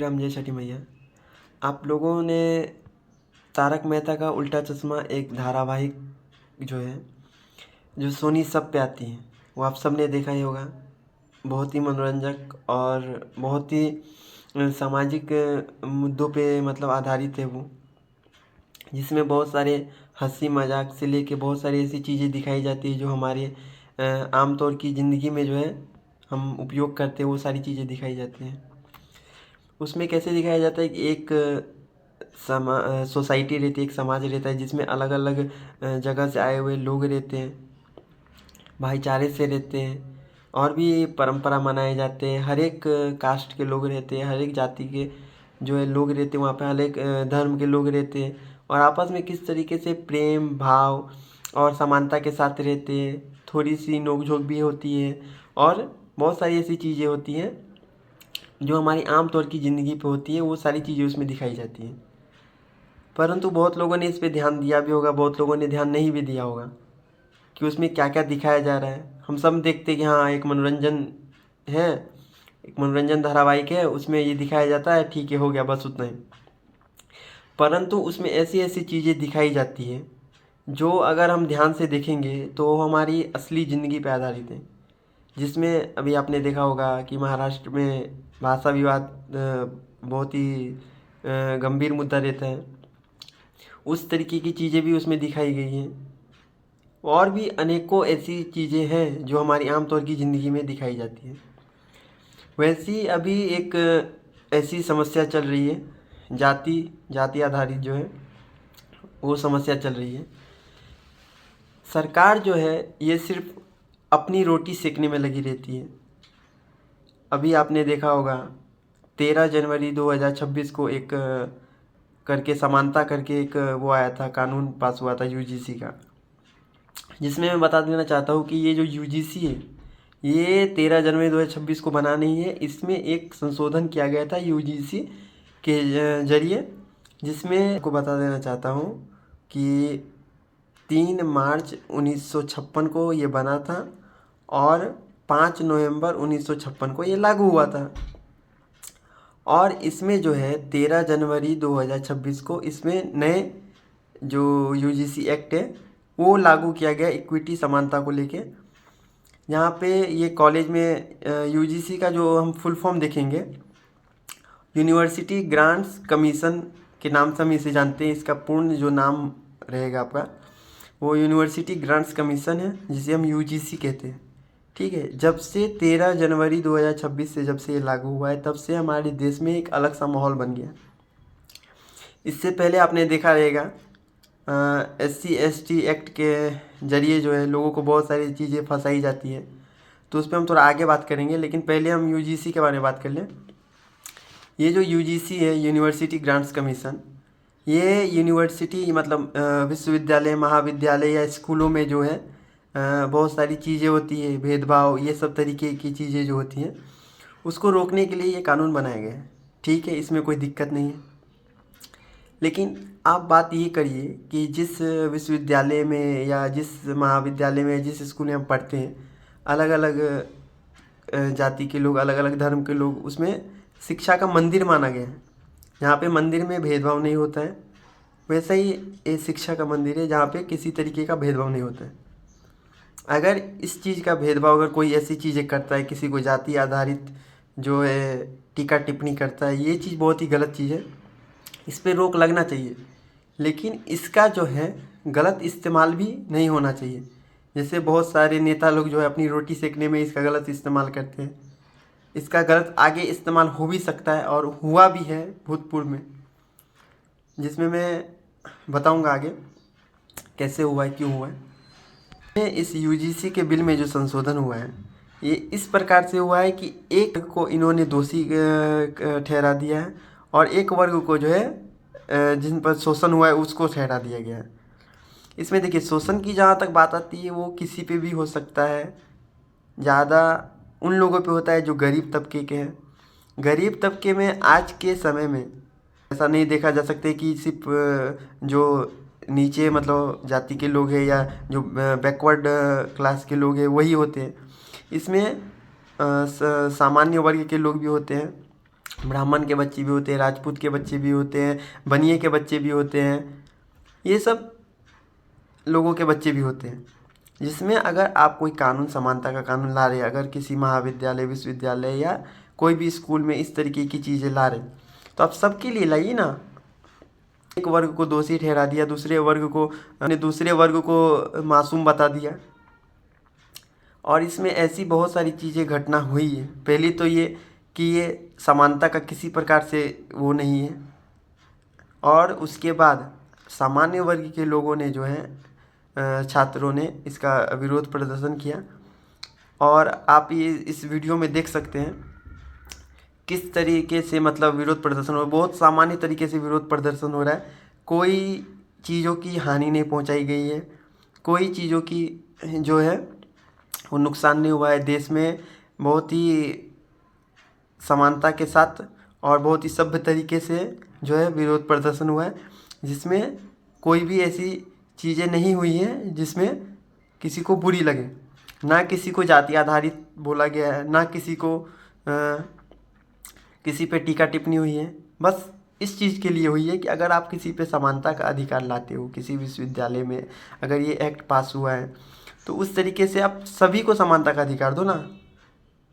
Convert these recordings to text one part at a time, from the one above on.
राम जय छठी मैया। आप लोगों ने तारक मेहता का उल्टा चश्मा एक धारावाहिक जो है जो सोनी सब पे आती है वो आप सब ने देखा ही होगा। बहुत ही मनोरंजक और बहुत ही सामाजिक मुद्दों पे मतलब आधारित है वो, जिसमें बहुत सारे हंसी मजाक से लेके बहुत सारी ऐसी चीज़ें दिखाई जाती है जो हमारे आम तौर की ज़िंदगी में जो है हम उपयोग करते हैं, वो सारी चीज़ें दिखाई जाती हैं। उसमें कैसे दिखाया जाता है कि एक सोसाइटी रहती है, एक समाज रहता है जिसमें अलग अलग जगह से आए हुए लोग रहते हैं, भाईचारे से रहते हैं और भी परंपरा मनाए जाते हैं। हर एक कास्ट के लोग रहते हैं, हर एक जाति के जो है लोग रहते हैं वहाँ पे, हर एक धर्म के लोग रहते हैं और आपस में किस तरीके से प्रेम भाव और समानता के साथ रहते हैं। थोड़ी सी नोक-झोंक भी होती है और बहुत सारी ऐसी चीज़ें होती हैं जो हमारी आम तौर की ज़िंदगी पे होती है, वो सारी चीज़ें उसमें दिखाई जाती हैं। परंतु बहुत लोगों ने इस पे ध्यान दिया भी होगा, बहुत लोगों ने ध्यान नहीं भी दिया होगा कि उसमें क्या-क्या दिखाया जा रहा है। हम सब देखते हैं कि हाँ, एक मनोरंजन है, एक मनोरंजन धारावाहिक है, उसमें ये दिखाया जाता है, ठीक है, हो गया, बस उतना ही। परंतु उसमें ऐसी-ऐसी चीज़ें दिखाई जाती हैं, जो अगर हम ध्यान से देखेंगे तो हमारी असली ज़िंदगी पे आधारित है। जिसमें अभी आपने देखा होगा कि महाराष्ट्र में भाषा विवाद बहुत ही गंभीर मुद्दा रहता है। उस तरीके की चीज़ें भी उसमें दिखाई गई हैं और भी अनेकों ऐसी चीज़ें हैं जो हमारी आम तौर की ज़िंदगी में दिखाई जाती हैं। वैसी अभी एक ऐसी समस्या चल रही है, जाति आधारित जो है वो समस्या चल रही है। सरकार जो है ये सिर्फ अपनी रोटी सेकने में लगी रहती है। अभी आपने देखा होगा 13 जनवरी 2026 को एक करके समानता करके एक वो आया था, कानून पास हुआ था यूजीसी का, जिसमें मैं बता देना चाहता हूँ कि ये जो यूजीसी है ये 13 जनवरी 2026 को बना नहीं है। इसमें एक संशोधन किया गया था यूजीसी के जरिए, जिसमें आपको बता देना चाहता हूँ कि 3 मार्च 1956 को ये बना था और 5 नवंबर 1956 को ये लागू हुआ था। और इसमें जो है 13 जनवरी 2026 को इसमें नए जो यूजीसी एक्ट है वो लागू किया गया इक्विटी समानता को लेके। यहाँ पे ये कॉलेज में यूजीसी का जो हम फुल फॉर्म देखेंगे, यूनिवर्सिटी ग्रांट्स कमीशन के नाम से हम इसे जानते हैं। इसका पूर्ण जो नाम रहेगा आपका वो यूनिवर्सिटी ग्रांट्स कमीशन है, जिसे हम यूजीसी कहते हैं। ठीक है, जब से 13 जनवरी 2026 से जब से ये लागू हुआ है तब से हमारे देश में एक अलग सा माहौल बन गया। इससे पहले आपने देखा रहेगा SC ST एक्ट के जरिए जो है लोगों को बहुत सारी चीज़ें फंसाई जाती है, तो उस पर हम थोड़ा आगे बात करेंगे। लेकिन पहले हम यूजीसी के बारे में बात कर लें। ये जो यूजीसी है, यूनिवर्सिटी ग्रांट्स कमीशन, ये यूनिवर्सिटी मतलब विश्वविद्यालय महाविद्यालय या स्कूलों में जो है बहुत सारी चीज़ें होती है, भेदभाव ये सब तरीके की चीज़ें जो होती हैं उसको रोकने के लिए ये कानून बनाया गया है। ठीक है, इसमें कोई दिक्कत नहीं है। लेकिन आप बात ये करिए कि जिस विश्वविद्यालय में या जिस महाविद्यालय में जिस स्कूल में हम पढ़ते हैं, अलग अलग जाति के लोग, अलग अलग धर्म के लोग, उसमें शिक्षा का मंदिर माना गया है। यहाँ पे मंदिर में भेदभाव नहीं होता है, वैसा ही ये शिक्षा का मंदिर है जहाँ पे किसी तरीके का भेदभाव नहीं होता है। अगर इस चीज़ का भेदभाव अगर कोई ऐसी चीज़ें करता है, किसी को जाति आधारित जो है टीका टिप्पणी करता है, ये चीज़ बहुत ही गलत चीज़ है, इस पर रोक लगना चाहिए। लेकिन इसका जो है गलत इस्तेमाल भी नहीं होना चाहिए। जैसे बहुत सारे नेता लोग जो है अपनी रोटी सेकने में इसका गलत इस्तेमाल करते हैं। इसका गलत आगे इस्तेमाल हो भी सकता है और हुआ भी है भूतपूर्व में, जिसमें मैं बताऊंगा आगे कैसे हुआ है, क्यों हुआ है। इस यूजीसी के बिल में जो संशोधन हुआ है ये इस प्रकार से हुआ है कि एक को इन्होंने दोषी ठहरा दिया है और एक वर्ग को जो है जिन पर शोषण हुआ है उसको ठहरा दिया गया है। इसमें देखिए, शोषण की जहाँ तक बात आती है वो किसी पे भी हो सकता है, ज़्यादा उन लोगों पे होता है जो गरीब तबके के हैं। गरीब तबके में आज के समय में ऐसा नहीं देखा जा सकता कि सिर्फ जो नीचे मतलब जाति के लोग हैं या जो बैकवर्ड क्लास के लोग हैं वही होते हैं। इसमें सामान्य वर्ग के लोग भी होते हैं ब्राह्मण के बच्चे भी होते हैं, राजपूत के बच्चे भी होते हैं, बनिए के बच्चे भी होते हैं, ये सब लोगों के बच्चे भी होते हैं। जिसमें अगर आप कोई कानून, समानता का कानून ला रहे, अगर किसी महाविद्यालय, विश्वविद्यालय या कोई भी स्कूल में इस तरीके की चीज़ें ला रहे, तो आप सबके लिए लाइए ना। एक वर्ग को दोषी ठहरा दिया, दूसरे वर्ग को मासूम बता दिया, और इसमें ऐसी बहुत सारी चीज़ें घटना हुई है। पहली तो ये कि ये समानता का किसी प्रकार से वो नहीं है, और उसके बाद सामान्य वर्ग के लोगों ने जो है, छात्रों ने इसका विरोध प्रदर्शन किया। और आप ये इस वीडियो में देख सकते हैं किस तरीके से मतलब विरोध प्रदर्शन हो रहा है। बहुत सामान्य तरीके से विरोध प्रदर्शन हो रहा है, कोई चीज़ों की हानि नहीं पहुंचाई गई है, कोई चीज़ों की जो है वो नुकसान नहीं हुआ है। देश में बहुत ही समानता के साथ और बहुत ही सभ्य तरीके से जो है विरोध प्रदर्शन हुआ है, जिसमें कोई भी ऐसी चीज़ें नहीं हुई हैं जिसमें किसी को बुरी लगे, ना किसी को जाति आधारित बोला गया है, ना किसी को किसी पे टीका टिप्पणी हुई है। बस इस चीज़ के लिए हुई है कि अगर आप किसी पे समानता का अधिकार लाते हो, किसी विश्वविद्यालय में अगर ये एक्ट पास हुआ है, तो उस तरीके से आप सभी को समानता का अधिकार दो ना।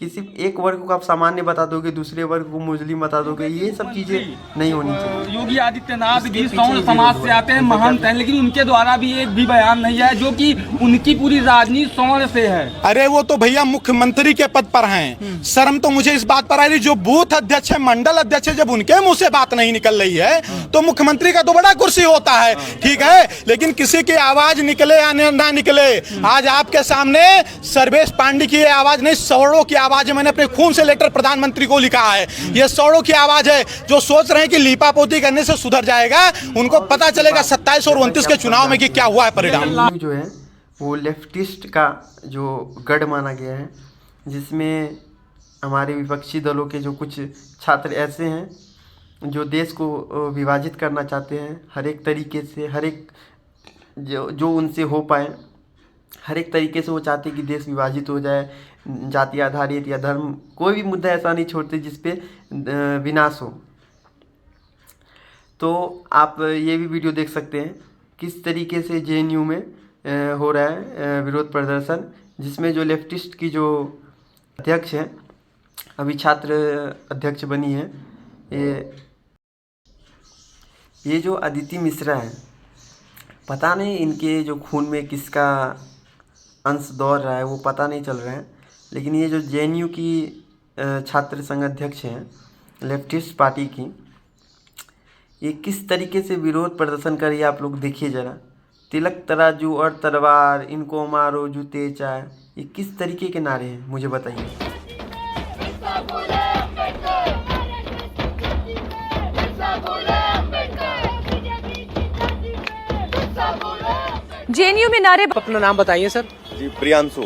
किसी एक वर्ग को आप सामान्य बता दोगे, दूसरे वर्ग को मुस्लिम बता दोगे, ये सब चीजें नहीं होनी चाहिए। योगी आदित्यनाथ भी सवर्ण समाज से आते हैं, महंत हैं, लेकिन उनके द्वारा भी एक भी बयान नहीं है, जो कि उनकी पूरी राजनीति सवर्ण से है। अरे वो तो भैया मुख्यमंत्री के पद पर हैं। शर्म तो मुझे इस बात पर आ रही, जो बूथ अध्यक्ष है, मंडल अध्यक्ष है, जब उनके मुंह से बात नहीं निकल रही है तो मुख्यमंत्री का तो बड़ा कुर्सी होता है, ठीक है, लेकिन किसी की आवाज निकले या ना निकले, आज आपके सामने सर्वेश पांडे की आवाज नहीं, सवर्णों की आवाज है। मैंने अपने खून से लेटर प्रधानमंत्री को लिखा है, ये सौड़ों की आवाज है जो सोच रहे हैं कि लीपापोती करने से सुधर जाएगा। उनको पता चलेगा 27 और 29 के चुनाव में कि क्या हुआ है परिणाम। जो है वो लेफ्टिस्ट का जो गढ़ माना गया है, जिसमें हमारे विपक्षी दलों के जो कुछ छात्र ऐसे हैं जो देश को विभाजित करना चाहते हैं, हर एक तरीके से, हर एक जो उनसे हो पाए, हर एक तरीके से वो चाहते कि देश विभाजित हो जाए, जाति आधारित या धर्म, कोई भी मुद्दा ऐसा नहीं छोड़ते जिस पे विनाश हो। तो आप ये भी वीडियो देख सकते हैं किस तरीके से जेएनयू में हो रहा है विरोध प्रदर्शन, जिसमें जो लेफ्टिस्ट की जो अध्यक्ष है, अभी छात्र अध्यक्ष बनी है, ये जो अदिति मिश्रा है, पता नहीं इनके जो खून में किसका अंश दौड़ रहा है वो पता नहीं चल रहा है, लेकिन ये जो जेएनयू की छात्र संघ अध्यक्ष हैं लेफ्टिस्ट पार्टी की, ये किस तरीके से विरोध प्रदर्शन कर रही है आप लोग देखिए ज़रा। तिलक तराजू और तलवार, इनको मारो जूते चाय, ये किस तरीके के नारे हैं मुझे बताइए। जेएनयू में नारे। अपना नाम बताइए सर। जी, प्रियांशु।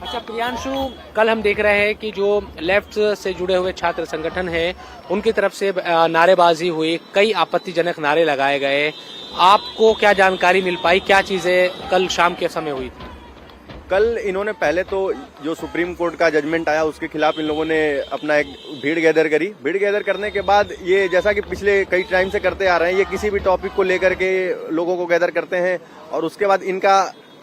अच्छा प्रियांशु, कल हम देख रहे हैं कि जो लेफ्ट से जुड़े हुए छात्र संगठन है उनकी तरफ से नारेबाजी हुई, कई आपत्तिजनक नारे लगाए गए, आपको क्या जानकारी मिल पाई, क्या चीजें कल शाम के समय हुई थी? कल इन्होंने पहले तो जो सुप्रीम कोर्ट का जजमेंट आया उसके खिलाफ इन लोगों ने अपना एक भीड़ गैदर करी। भीड़ गैदर करने के बाद ये जैसा कि पिछले कई टाइम से करते आ रहे हैं, ये किसी भी टॉपिक को लेकर के लोगों को गैदर करते हैं और उसके बाद इनका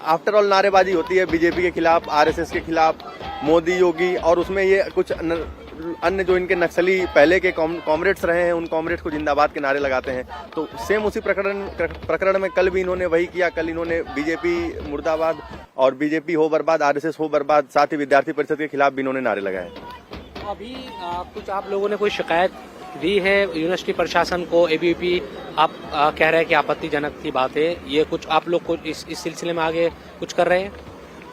आफ्टर ऑल नारेबाजी होती है बीजेपी के खिलाफ, आरएसएस के खिलाफ, मोदी योगी, और उसमें ये कुछ अन्य जो इनके नक्सली पहले के कॉमरेड्स रहे हैं उन कॉमरेड्स को जिंदाबाद के नारे लगाते हैं। तो सेम उसी प्रकरण में कल भी इन्होंने वही किया। कल इन्होंने बीजेपी मुर्दाबाद और बीजेपी हो बर्बाद, आरएसएस हो बर्बाद, साथ ही विद्यार्थी परिषद के खिलाफ भी इन्होंने नारे लगाए। अभी कुछ आप लोगों ने कोई शिकायत दी है यूनिवर्सिटी प्रशासन को? एबीवीपी आप कह रहे हैं कि आपत्तिजनक की बात है, ये कुछ आप लोग को इस सिलसिले में आगे कुछ कर रहे हैं?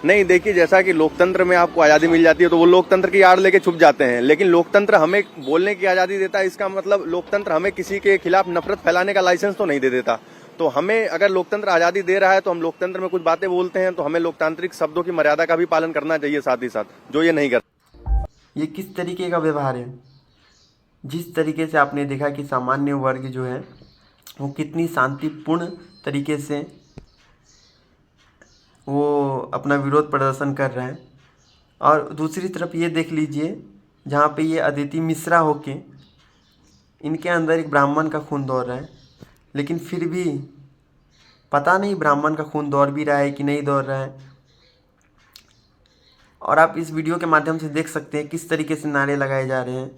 नहीं, देखिए, जैसा कि लोकतंत्र में आपको आजादी मिल जाती है तो वो लोकतंत्र की आड़ लेके छुप जाते हैं, लेकिन लोकतंत्र हमें बोलने की आजादी देता है। इसका मतलब लोकतंत्र हमें किसी के खिलाफ नफरत फैलाने का लाइसेंस तो नहीं दे देता। तो हमें अगर लोकतंत्र आजादी दे रहा है तो हम लोकतंत्र में कुछ बातें बोलते हैं तो हमें लोकतांत्रिक शब्दों की मर्यादा का भी पालन करना चाहिए साथ ही साथ, जो ये नहीं करता। ये किस तरीके का व्यवहार है? जिस तरीके से आपने देखा कि सामान्य वर्ग जो है वो कितनी शांतिपूर्ण तरीके से वो अपना विरोध प्रदर्शन कर रहे हैं, और दूसरी तरफ ये देख लीजिए जहाँ पे ये अदिति मिश्रा होके इनके अंदर एक ब्राह्मण का खून दौड़ रहा है, लेकिन फिर भी पता नहीं ब्राह्मण का खून दौड़ भी रहा है कि नहीं दौड़ रहा है। और आप इस वीडियो के माध्यम से देख सकते हैं किस तरीके से नारे लगाए जा रहे हैं।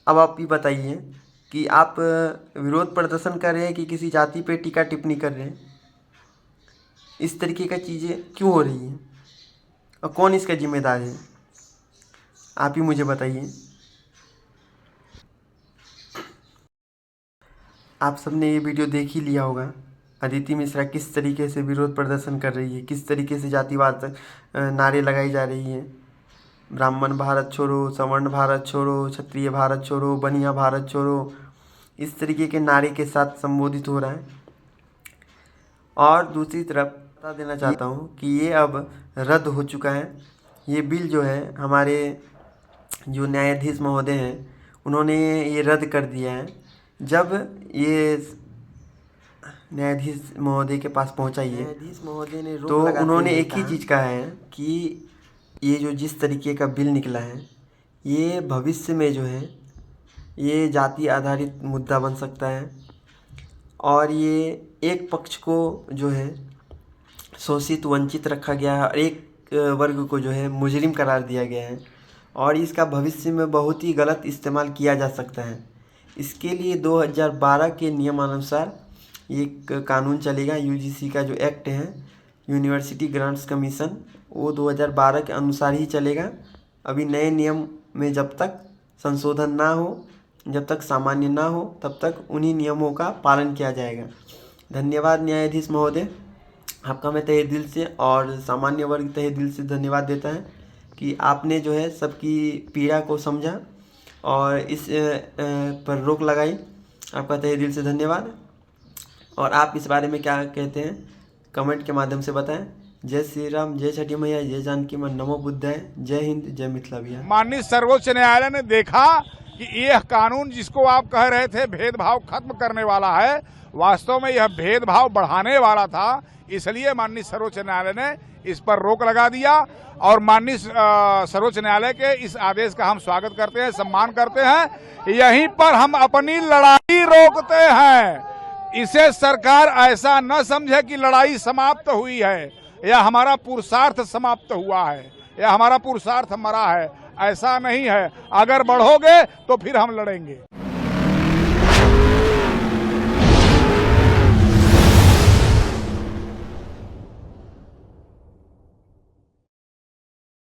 अब आप ही बताइए कि आप विरोध प्रदर्शन कर रहे हैं कि किसी जाति पे टीका टिप्पणी कर रहे हैं। इस तरीके का चीज़ें क्यों हो रही हैं और कौन इसका जिम्मेदार है, आप ही मुझे बताइए। आप सबने ये वीडियो देख ही लिया होगा, अदिति मिश्रा किस तरीके से विरोध प्रदर्शन कर रही है, किस तरीके से जातिवाद नारे लगाई जा रही है। ब्राह्मण भारत छोड़ो, सवर्ण भारत छोड़ो, क्षत्रिय भारत छोड़ो, बनिया भारत छोड़ो, इस तरीके के नारे के साथ संबोधित हो रहा है। और दूसरी तरफ बता देना चाहता हूँ कि ये अब रद्द हो चुका है। ये बिल जो है हमारे जो न्यायाधीश महोदय हैं उन्होंने ये रद्द कर दिया है। जब ये न्यायाधीश महोदय के पास पहुंचा ये न्यायाधीश महोदय ने तो उन्होंने एक ही चीज़ कहा है कि ये जो जिस तरीके का बिल निकला है ये भविष्य में जो है ये जाति आधारित मुद्दा बन सकता है और ये एक पक्ष को जो है शोषित वंचित रखा गया है और एक वर्ग को जो है मुजरिम करार दिया गया है और इसका भविष्य में बहुत ही गलत इस्तेमाल किया जा सकता है। इसके लिए 2012 के नियमानुसार एक कानून चलेगा। यूजीसी का जो एक्ट है यूनिवर्सिटी ग्रांट्स कमीशन, वो 2012 के अनुसार ही चलेगा। अभी नए नियम में जब तक संशोधन ना हो, जब तक सामान्य ना हो, तब तक उन्हीं नियमों का पालन किया जाएगा। धन्यवाद न्यायाधीश महोदय, आपका मैं तहे दिल से और सामान्य वर्ग तहे दिल से धन्यवाद देता है कि आपने जो है सबकी पीड़ा को समझा और इस पर रोक लगाई। आपका तहे दिल से धन्यवाद। और आप इस बारे में क्या कहते हैं कमेंट के माध्यम से बताएं। जय श्री राम, जय छठी मैया, जय जानकी मां, नमो बुद्धाय, जय हिंद, जय मिथिला भैया। माननीय सर्वोच्च न्यायालय ने देखा कि यह कानून जिसको आप कह रहे थे भेदभाव खत्म करने वाला है, वास्तव में यह भेदभाव बढ़ाने वाला था। इसलिए माननीय सर्वोच्च न्यायालय ने इस पर रोक लगा दिया और माननीय सर्वोच्च न्यायालय के इस आदेश का हम स्वागत करते हैं, सम्मान करते हैं। यहीं पर हम अपनी लड़ाई रोकते हैं। इसे सरकार ऐसा न समझे कि लड़ाई समाप्त हुई है या हमारा पुरुषार्थ समाप्त हुआ है या हमारा पुरुषार्थ मरा है। ऐसा नहीं है। अगर बढ़ोगे तो फिर हम लड़ेंगे।